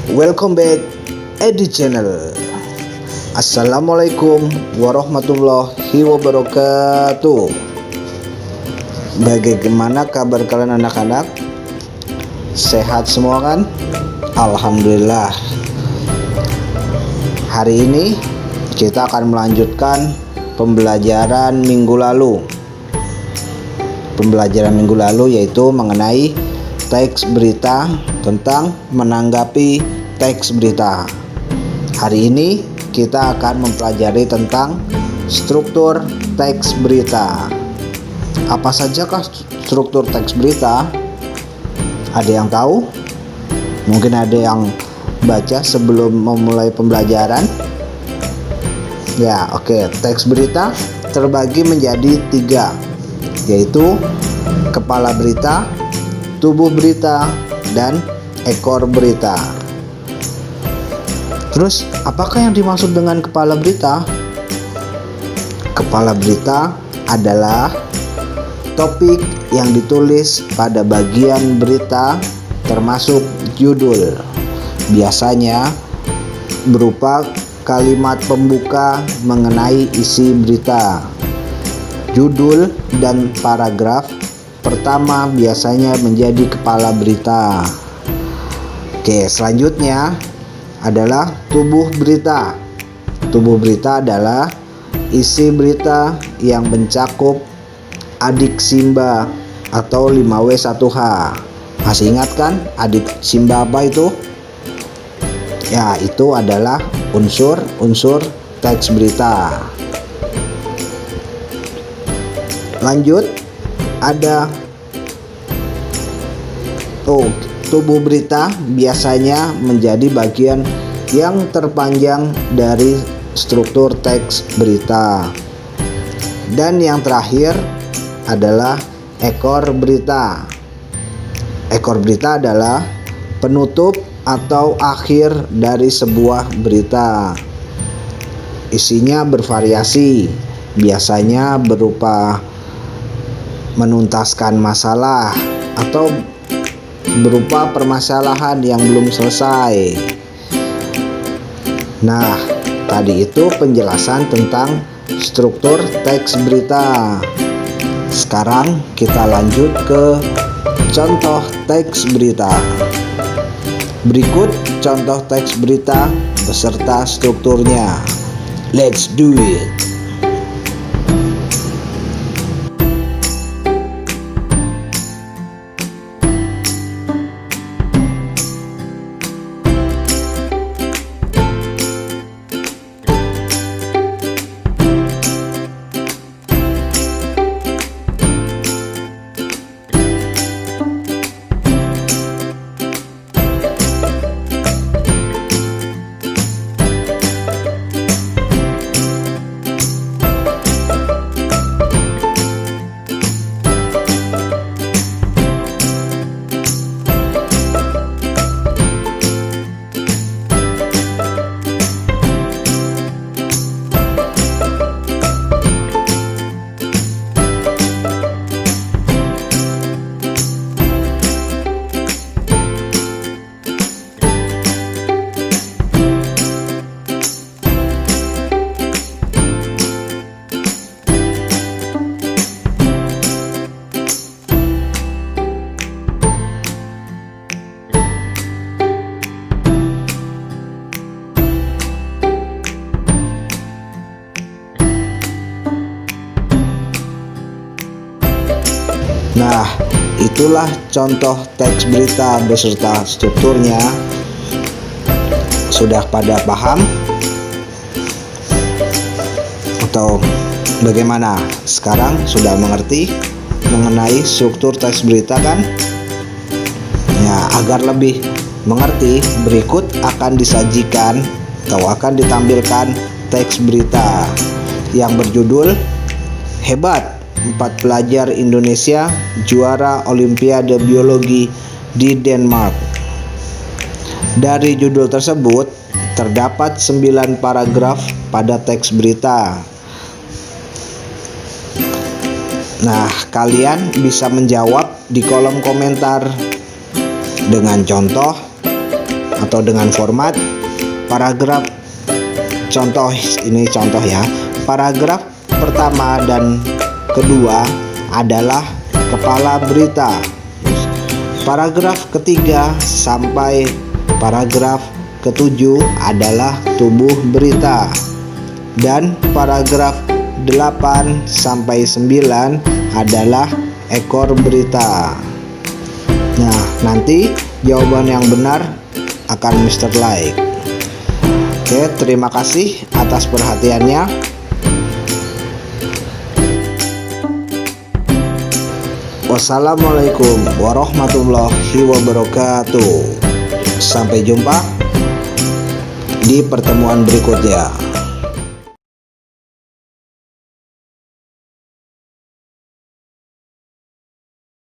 Welcome back Edi Channel. Assalamualaikum warahmatullahi wabarakatuh. Bagaimana kabar kalian anak-anak? Sehat semua kan? Alhamdulillah. Hari ini kita akan melanjutkan pembelajaran minggu lalu. Pembelajaran minggu lalu yaitu mengenai teks berita, tentang menanggapi teks berita. Hari ini kita akan mempelajari tentang struktur teks berita. Apa sajakah struktur teks berita? Ada yang tahu? Mungkin ada yang baca sebelum memulai pembelajaran? Ya, oke. Teks berita terbagi menjadi 3, yaitu kepala berita, tubuh berita, dan ekor berita. Terus, apakah yang dimaksud dengan kepala berita? Kepala berita adalah topik yang ditulis pada bagian berita termasuk judul. Biasanya berupa kalimat pembuka mengenai isi berita. Judul dan paragraf pertama biasanya menjadi kepala berita. Oke, selanjutnya adalah tubuh berita. Tubuh berita adalah isi berita yang mencakup adik Simba atau 5W1H. Masih ingat kan adik Simba apa itu? Ya, itu adalah unsur-unsur teks berita. Lanjut, ada tubuh berita biasanya menjadi bagian yang terpanjang dari struktur teks berita. Dan yang terakhir adalah ekor berita. Ekor berita adalah penutup atau akhir dari sebuah berita. Isinya bervariasi, biasanya berupa menuntaskan masalah atau berupa permasalahan yang belum selesai. Nah, tadi itu penjelasan tentang struktur teks berita. Sekarang kita lanjut ke contoh teks berita. Berikut contoh teks berita beserta strukturnya. Let's do it. Nah, itulah contoh teks berita beserta strukturnya. Sudah pada paham? Atau bagaimana? Sekarang sudah mengerti mengenai struktur teks berita kan? Ya, agar lebih mengerti, berikut akan disajikan atau akan ditampilkan teks berita yang berjudul "Hebat! 4 pelajar Indonesia juara Olimpiade Biologi di Denmark". Dari judul tersebut terdapat 9 paragraf pada teks berita. Nah, kalian bisa menjawab di kolom komentar dengan contoh atau dengan format paragraf. Contoh, ini contoh ya. Paragraf pertama dan kedua adalah kepala berita. Paragraf ketiga sampai paragraf ketujuh adalah tubuh berita. Dan paragraf 8 sampai 9 adalah ekor berita. Nah, nanti jawaban yang benar akan Mr. Like. Oke, terima kasih atas perhatiannya. Wassalamualaikum warahmatullahi wabarakatuh. Sampai jumpa di pertemuan berikutnya.